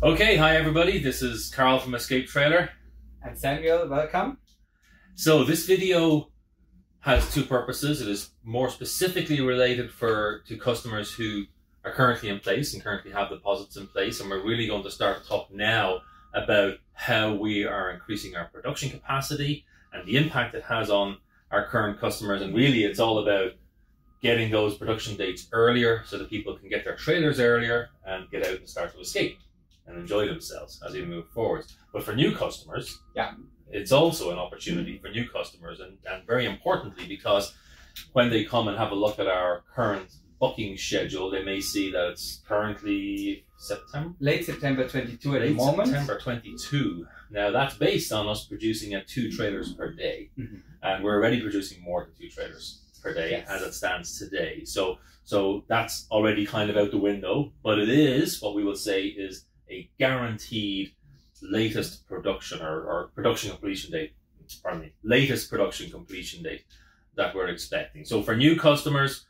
Okay, hi everybody, this is Karl from Escape Trailer. And Samuel, welcome. So this video has two purposes. It is more specifically related to customers who are currently in place and currently have deposits in place, and we're really going to start to talk now about how we are increasing our production capacity and the impact it has on our current customers. And really it's all about getting those production dates earlier so that people can get their trailers earlier and get out and start to escape and enjoy themselves as we move forward. But for new customers, it's also an opportunity for new customers, and very importantly, because when they come and have a look at our current booking schedule, they may see that it's currently late September 22 at the moment. September 22. Now that's based on us producing at 2 trailers per day, and we're already producing more than 2 trailers per day as it stands today. So that's already kind of out the window, but it is what we will say is a guaranteed latest production or production completion date, latest production completion date that we're expecting. So for new customers,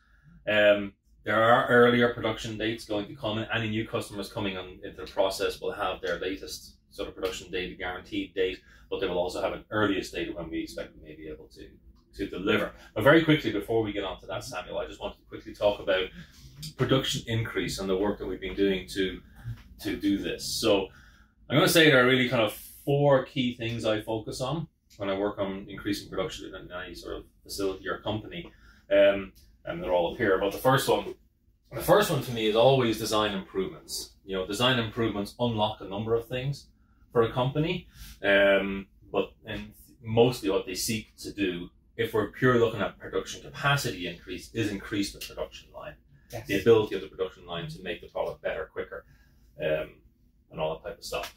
there are earlier production dates going to come. Any new customers coming into the process will have their latest sort of production date, a guaranteed date, but they will also have an earliest date when we expect them to be able to deliver. But very quickly, before we get on to that, Samuel, I just wanted to quickly talk about production increase and the work that we've been doing to do this. So I'm going to say there are really kind of 4 key things I focus on when I work on increasing production in any sort of facility or company, and they're all up here. But the first one for me is always design improvements. You know, design improvements unlock a number of things for a company, but mostly what they seek to do, if we're purely looking at production capacity increase, is increase the production line. Yes. The ability of the production line to make the product better, quicker, and all that type of stuff.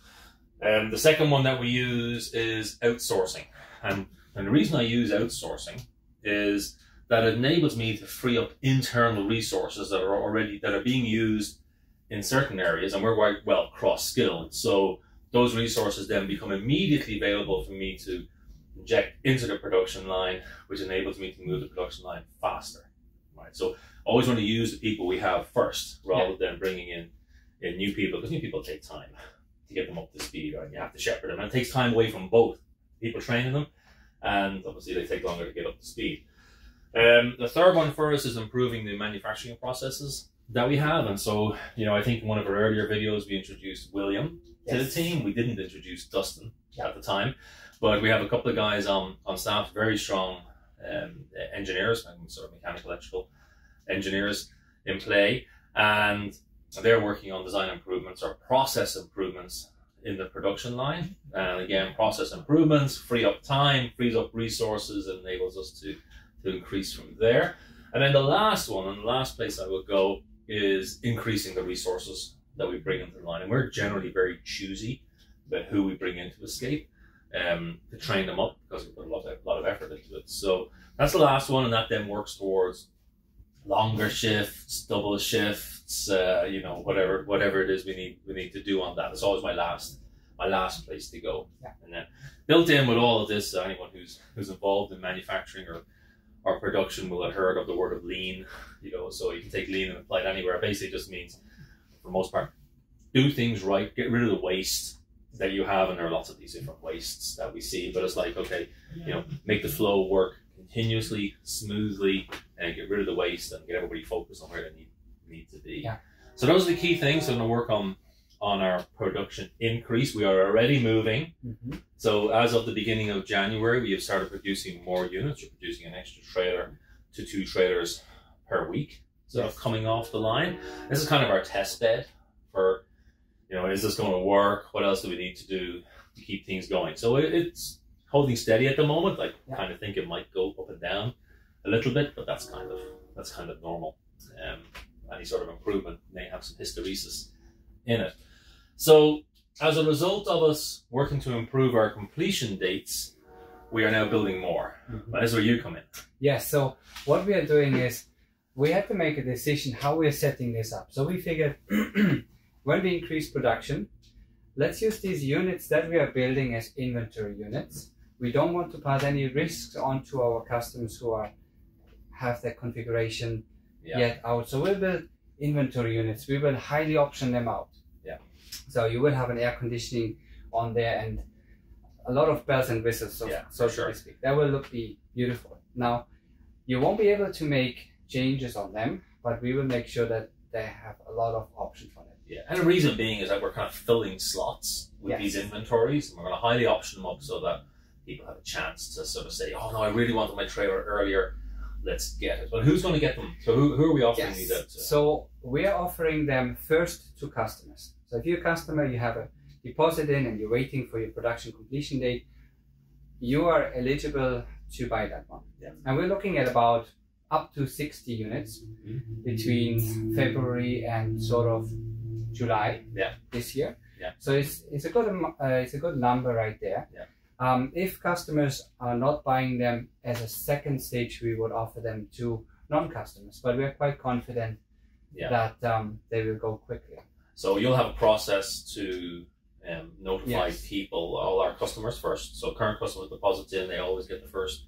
The second one that we use is outsourcing. And the reason I use outsourcing is that it enables me to free up internal resources that are being used in certain areas, and we're quite well cross-skilled. So those resources then become immediately available for me to inject into the production line, which enables me to move the production line faster. Right. So always want to use the people we have first rather than bringing in new people, because new people take time to get them up to speed, right? You have to shepherd them, and it takes time away from both people training them, and obviously they take longer to get up to speed. The third one for us is improving the manufacturing processes that we have. And so, you know, I think in one of our earlier videos we introduced William to the team. We didn't introduce Dustin at the time, but we have a couple of guys on staff, very strong engineers and sort of mechanical, electrical engineers in play, and they're working on design improvements or process improvements in the production line. And again, process improvements free up time, frees up resources, and enables us to increase from there. And then the last one, and the last place I would go, is increasing the resources that we bring into the line. And we're generally very choosy about who we bring into Escape to train them up, because we put a lot of effort into it. So that's the last one, and that then works towards longer shifts, double shifts, you know, whatever it is we need to do on that. It's always my last place to go. And then built in with all of this, anyone who's involved in manufacturing or production will have heard of the word of lean. You know, so you can take lean and apply it anywhere. It basically just means, for the most part, do things right, get rid of the waste that you have, and there are lots of these different wastes that we see, but it's like, okay, you know, make the flow work continuously, smoothly, and get rid of the waste and get everybody focused on where they need to be. So those are the key things. So I'm going to work on our production increase. We are already moving. So as of the beginning of January, we have started producing more units. We're producing an extra trailer to 2 trailers per week. So coming off the line, this is kind of our test bed for, you know, is this going to work? What else do we need to do to keep things going? So it's holding steady at the moment. I kind of think it might go up and down a little bit, but that's kind of normal. Any sort of improvement may have some hysteresis in it. So as a result of us working to improve our completion dates, we are now building more. And this is where you come in. Yes, so what we are doing is we had to make a decision how we're setting this up. So we figured when we increase production, let's use these units that we are building as inventory units. We don't want to pass any risks on to our customers who have their configuration yet out. So we'll build inventory units. We will highly option them out. So you will have an air conditioning on there and a lot of bells and whistles, so to speak. That will be beautiful. Now, you won't be able to make changes on them, but we will make sure that they have a lot of options on it. Yeah, and the reason being is that we're kind of filling slots with these inventories, and we're going to highly option them up so that people have a chance to sort of say, oh no, I really wanted my trailer earlier, let's get it. But who's going to get them? So who are we offering these out to? So we are offering them first to customers. So if you're a customer, you have a deposit in and you're waiting for your production completion date, you are eligible to buy that one. Yeah. And we're looking at about up to 60 units between February and sort of July this year. Yeah. So it's a good number right there. Yeah. If customers are not buying them as a second stage, we would offer them to non-customers, but we're quite confident that they will go quickly. So you'll have a process to notify people, all our customers first. So current customers deposit in, they always get the first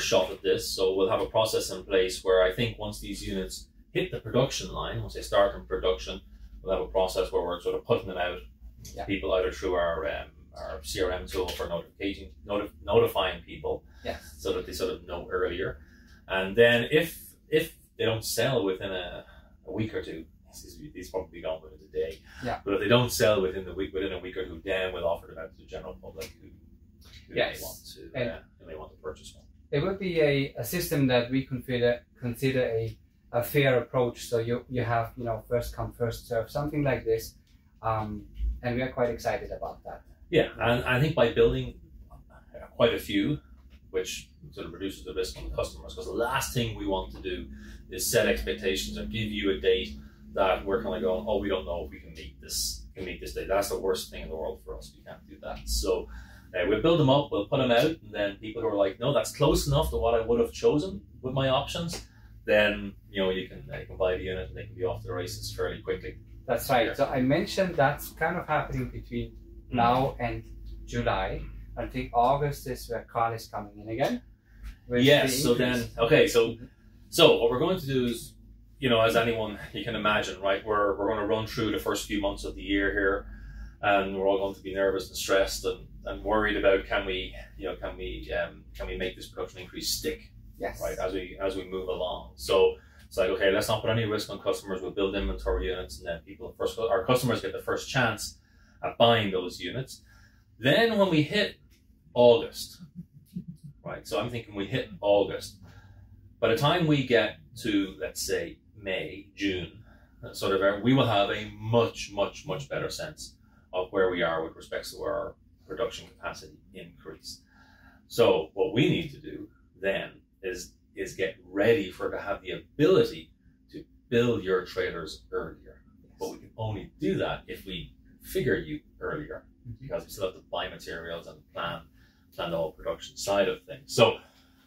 shot at this. So we'll have a process in place where I think once these units hit the production line, once they start in production, we'll have a process where we're sort of putting them out to people either through our CRM tool for notifying people, so that they sort of know earlier. And then if they don't sell within a week or two, these probably gone within a day. Yeah. But if they don't sell within a week or two, then we'll offer them out to the general public who may want to purchase one. It would be a system that we consider a fair approach. So you have first come first serve, something like this, and we are quite excited about that. Yeah, and I think by building quite a few, which sort of reduces the risk on the customers, because the last thing we want to do is set expectations and give you a date that we're kind of going, oh, we don't know if we can meet this date. That's the worst thing in the world for us. We can't do that. So we'll build them up, we'll put them out, and then people who are like, no, that's close enough to what I would have chosen with my options, then you can buy the unit and they can be off the races fairly quickly. That's right. So I mentioned that's kind of happening between now and July. I think August is where Karl is coming in again. Yes. So what we're going to do is, as anyone you can imagine, right? We're going to run through the first few months of the year here, and we're all going to be nervous and stressed and worried about can we make this production increase stick? Yes. Right, as we move along. So it's like, okay, let's not put any risk on customers. We'll build inventory units, and then our customers get the first chance at buying those units. Then when we hit August, right? So I'm thinking we hit August. By the time we get to, let's say, May, June, we will have a much, much, much better sense of where we are with respect to our production capacity increase. So what we need to do then is get ready to have the ability to build your trailers earlier. But we can only do that if we figure you earlier, because we still have to buy materials and plan the whole production side of things. So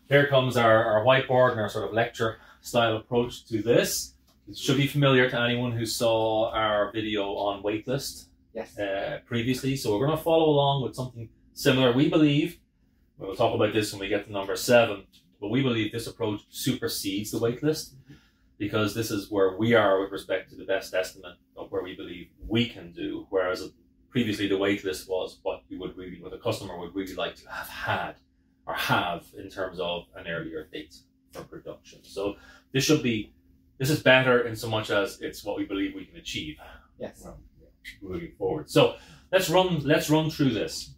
here comes our whiteboard and our sort of lecture style approach to this. It should be familiar to anyone who saw our video on Waitlist previously. So we're going to follow along with something similar. We believe, we'll talk about this when we get to number 7, but we believe this approach supersedes the Waitlist, because this is where we are with respect to the best estimate of where we believe we can do, whereas previously the Waitlist was what the customer would really like to have had or have in terms of an earlier date for production. So this is better in so much as it's what we believe we can achieve. Yes. Moving forward. So let's run through this.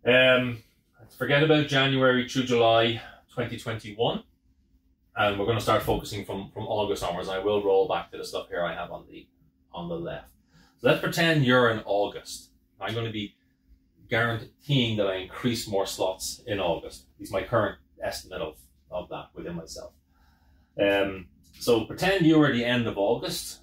Let's forget about January through July 2021, and we're going to start focusing from August onwards. I will roll back to the stuff here I have on the left. So let's pretend you're in August. I'm going to be guaranteeing that I increase more slots in August. It's my current estimate of that within myself. So pretend you are at the end of August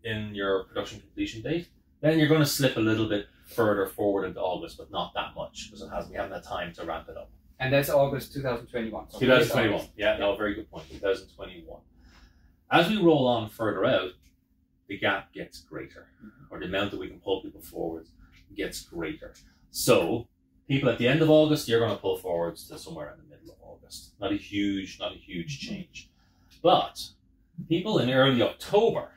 in your production completion date. Then you're going to slip a little bit further forward into August, but not that much, because we haven't had time to ramp it up. And that's August 2021. So 2021. Yeah, no, very good point. 2021. As we roll on further out, the gap gets greater, or the amount that we can pull people forward gets greater. So people at the end of August, you're going to pull forwards to somewhere in the middle of August. Not a huge change. But people in early October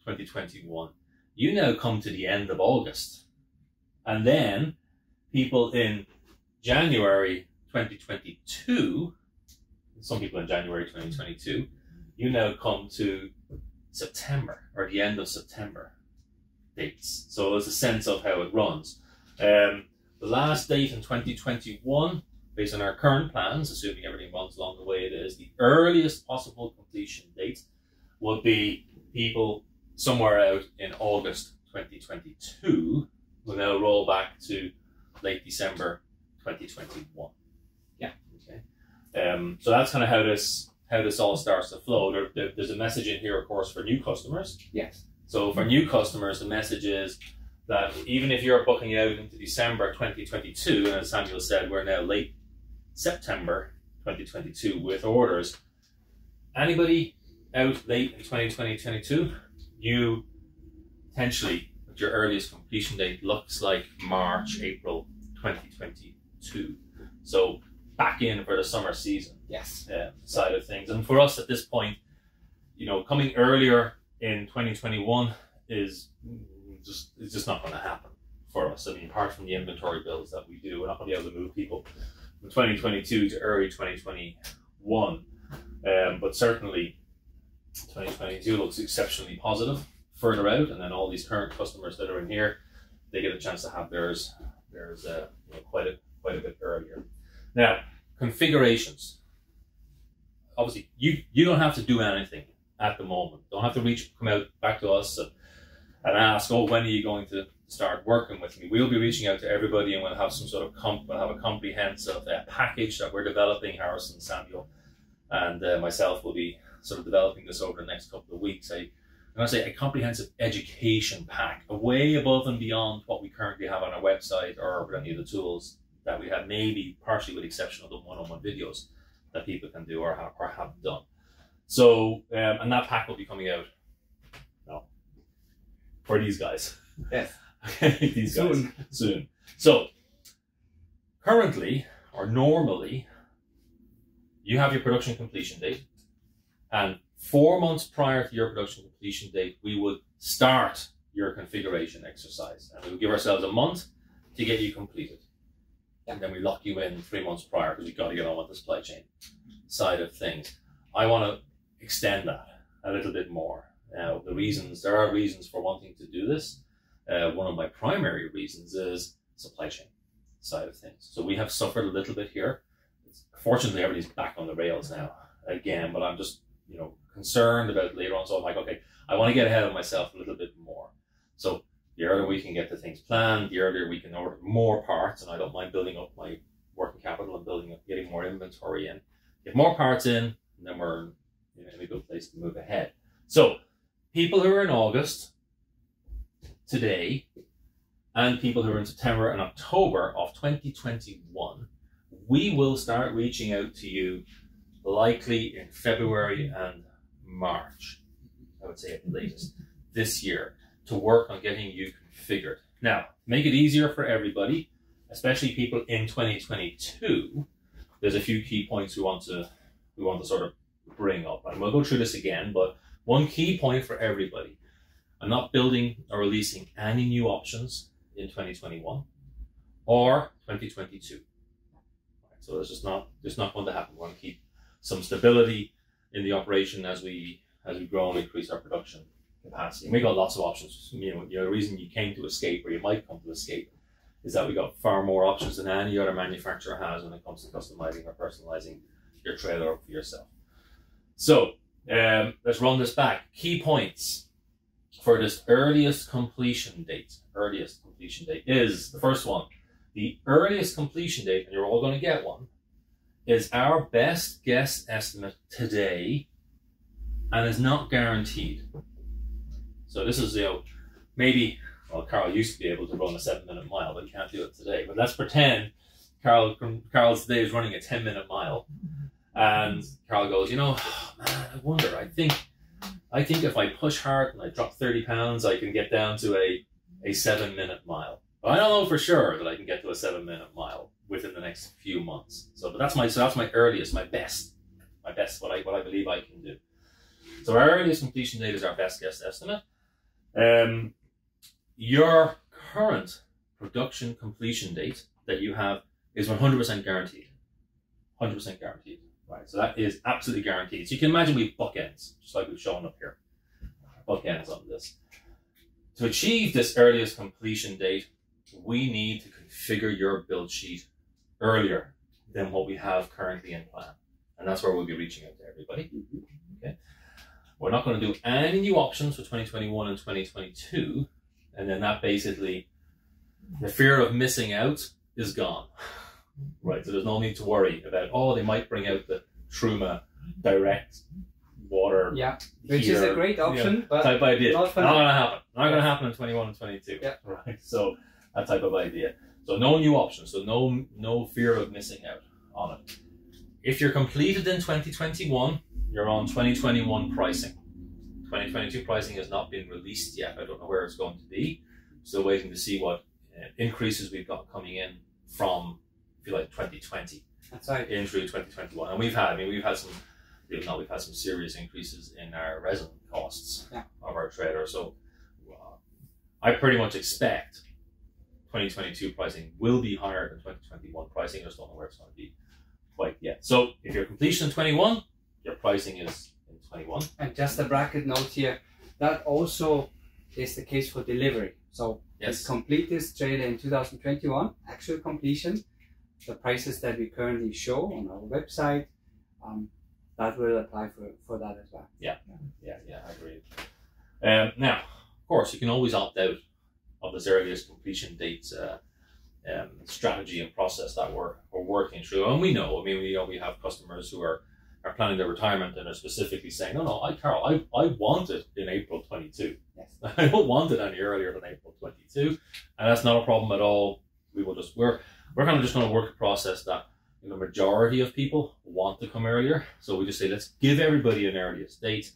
2021, you now come to the end of August. And then people in January 2022, some people in January 2022, you now come to September or the end of September dates. So there's a sense of how it runs. The last date in 2021, based on our current plans, assuming everything runs along the way it is, the earliest possible completion date will be people somewhere out in August 2022, will now roll back to late December 2021. Yeah. Okay. So that's kind of how this all starts to flow. There's a message in here, of course, for new customers. Yes. So for new customers, the message is that even if you're booking out into December 2022, and as Samuel said, we're now late September 2022 with orders, anybody out late in 2022, you potentially, your earliest completion date looks like March, April 2022. So back in for the summer season. Yes. Side of things. And for us at this point, coming earlier in 2021 is just not going to happen for us. I mean, apart from the inventory builds that we do, we're not going to be able to move people from 2022 to early 2021. But certainly 2022 looks exceptionally positive further out, and then all these current customers that are in here, they get a chance to have theirs quite a bit earlier. Now, configurations. Obviously, you don't have to do anything at the moment. Don't have to come out back to us and ask, oh, when are you going to start working with me? We'll be reaching out to everybody, and we'll have some sort of we'll have a comprehensive package that we're developing. Harrison, Samuel, and myself will be sort of developing this over the next couple of weeks. I'm going to say a comprehensive education pack, way above and beyond what we currently have on our website or any of the tools that we have, maybe partially with the exception of the one-on-one videos that people can do or have done. So, and that pack will be coming out for these guys. Yes. Okay, these guys. Soon. So, currently, or normally, you have your production completion date, and 4 months prior to your production completion date, we would start your configuration exercise, and we would give ourselves a month to get you completed. And then we lock you in 3 months prior because we've got to get on with the supply chain side of things. I want to extend that a little bit more. Now, there are reasons for wanting to do this. One of my primary reasons is supply chain side of things. So we have suffered a little bit here. Fortunately, everybody's back on the rails now again, but I'm just, concerned about later on. So I'm like, okay, I want to get ahead of myself a little bit more. So the earlier we can get the things planned, the earlier we can order more parts, and I don't mind building up my working capital and getting more inventory in. Get more parts in, and then we're in a good place to move ahead. So people who are in August today and people who are in September and October of 2021, we will start reaching out to you likely in February and March, I would say at the latest, this year, to work on getting you configured. Now, to make it easier for everybody, especially people in 2022, there's a few key points we want to sort of bring up. And we'll go through this again, but one key point for everybody: I'm not building or releasing any new options in 2021 or 2022. So it's just not going to happen. We want to keep some stability in the operation as we grow and increase our production capacity. And we got lots of options. The reason you came to Escape, or you might come to Escape, is that we got far more options than any other manufacturer has when it comes to customizing or personalizing your trailer for yourself. So let's run this back. Key points for this earliest completion date. Earliest completion date is the first one. The earliest completion date, and you're all going to get one, is our best guess estimate today and is not guaranteed. So this is, maybe, well, Karl used to be able to run a 7-minute mile, but he can't do it today. But let's pretend Karl today is running a 10-minute mile, and Karl goes, man, I wonder, I think if I push hard and I drop 30 pounds, I can get down to a 7-minute mile. But I don't know for sure that I can get to a 7-minute mile within the next few months. But that's my earliest, my best, what I believe I can do. So our earliest completion date is our best guess estimate. your current production completion date that you have is 100% guaranteed. 100% guaranteed, right? So that is absolutely guaranteed. So you can imagine we have bookends, just like we've shown up here. Bookends on this. To achieve this earliest completion date, we need to configure your build sheet earlier than what we have currently in plan. And that's where we'll be reaching out to everybody. Okay. We're not going to do any new options for 2021 and 2022. And then that basically, the fear of missing out is gone. Right. So there's no need to worry about, oh, they might bring out the Truma direct water. Yeah. Which is a great option, but type idea. Not going to happen. Not going to happen in 21 and 22. Yeah. Right. So that type of idea. So no new options. So no fear of missing out on it. If you're completed in 2021, you're on 2021 pricing. 2022 pricing has not been released yet. I don't know where it's going to be. Still waiting to see what increases we've got coming in from, if you like, 2020. That's right. In through 2021. And we've had some serious increases in our resin costs of our trailer. So I pretty much expect 2022 pricing will be higher than 2021 pricing. I just don't know where it's going to be quite yet. So if you're completion in 21, your pricing is in 21. And just a bracket note here, that also is the case for delivery. So yes, complete this trailer in 2021, actual completion, the prices that we currently show on our website, that will apply for that as well. Yeah, I agree. Now, of course, you can always opt out of this earliest completion date strategy and process that we're working through. And we know, we have customers who are planning their retirement and are specifically saying, no, Karl, I want it in April 22. Yes. I don't want it any earlier than April 22. And that's not a problem at all. We're kind of just going to work a process that the majority of people want to come earlier. So we just say, let's give everybody an earliest date,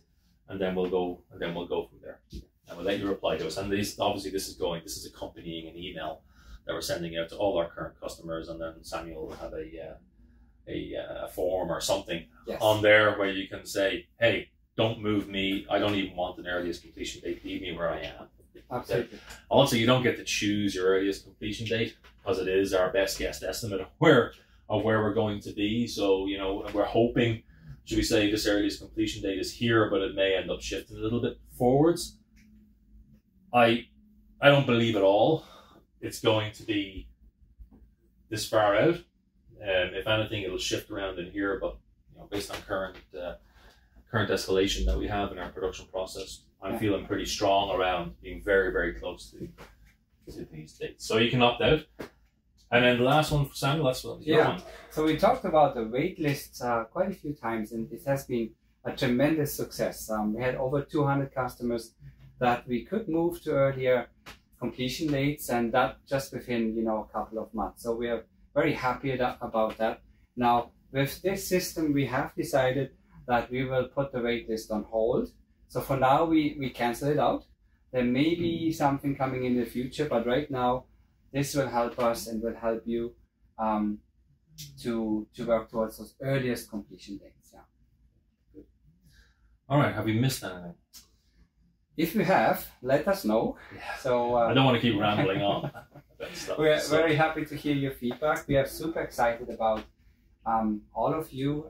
and then we'll go from there. And we'll let you reply to us. And this is accompanying an email that we're sending out to all our current customers, and then Samuel will have a form or something on there where you can say, hey, don't move me. I don't even want an earliest completion date. Leave me where I am. Absolutely. Also, you don't get to choose your earliest completion date because it is our best guess estimate of where we're going to be. So, we're hoping, should we say, this earliest completion date is here, but it may end up shifting a little bit forwards. I don't believe at all it's going to be this far out. If anything, it'll shift around in here, but based on current escalation that we have in our production process, I'm feeling pretty strong around being very, very close to these dates. So you can opt out. And then the last one for Samuel, that's your one. So we talked about the wait lists quite a few times, and it has been a tremendous success. We had over 200 customers that we could move to earlier completion dates, and that just within a couple of months. So we are very happy about that. Now, with this system, we have decided that we will put the wait list on hold. So for now, we cancel it out. There may be something coming in the future, but right now, this will help us and will help you to work towards those earliest completion dates. Yeah. Good. All right. Have we missed anything? If we have, let us know. Yeah. So I don't want to keep rambling on about stuff. We're very happy to hear your feedback. We are super excited about all of you.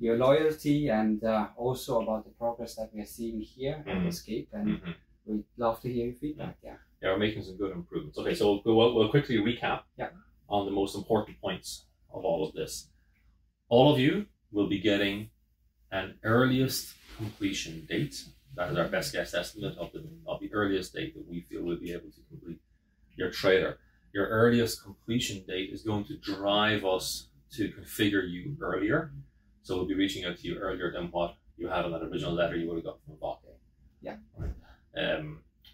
Your loyalty, and also about the progress that we are seeing here at Escape. And we'd love to hear your feedback. Yeah, we're making some good improvements. Okay, so we'll quickly recap on the most important points of all of this. All of you will be getting an earliest completion date. That is our best guess estimate of the earliest date that we feel we'll be able to complete your trailer. Your earliest completion date is going to drive us to configure you earlier. So we'll be reaching out to you earlier than what you had on that original letter you would have got from Vake. Yeah. Right.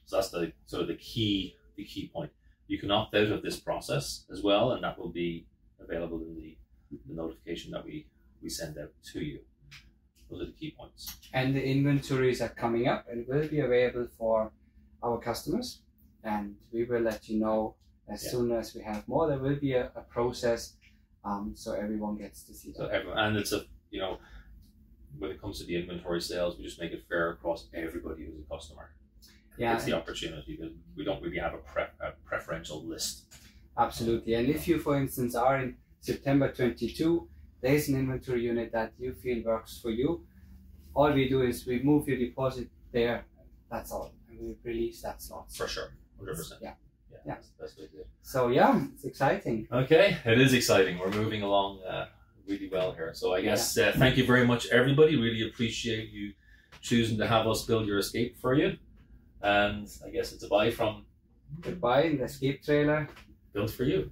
So that's the key point. You can opt out of this process as well, and that will be available in the notification that we send out to you. Those are the key points. And the inventories are coming up and will be available for our customers, and we will let you know as soon as we have more. There will be a process, so everyone gets to see that. So everyone, and it's when it comes to the inventory sales, we just make it fair across everybody who's a customer. Yeah. It's the opportunity, because we don't really have a preferential list. Absolutely. And if you, for instance, are in September 22, there's an inventory unit that you feel works for you. All we do is we move your deposit there. That's all. And we release that slot. For sure. 100%. Yeah. Yeah. That's what it is. So yeah, it's exciting. Okay. It is exciting. We're moving along really well here. So I guess thank you very much, everybody. Really appreciate you choosing to have us build your escape for you. And I guess it's a bye from Goodbye in the escape trailer. Built for you.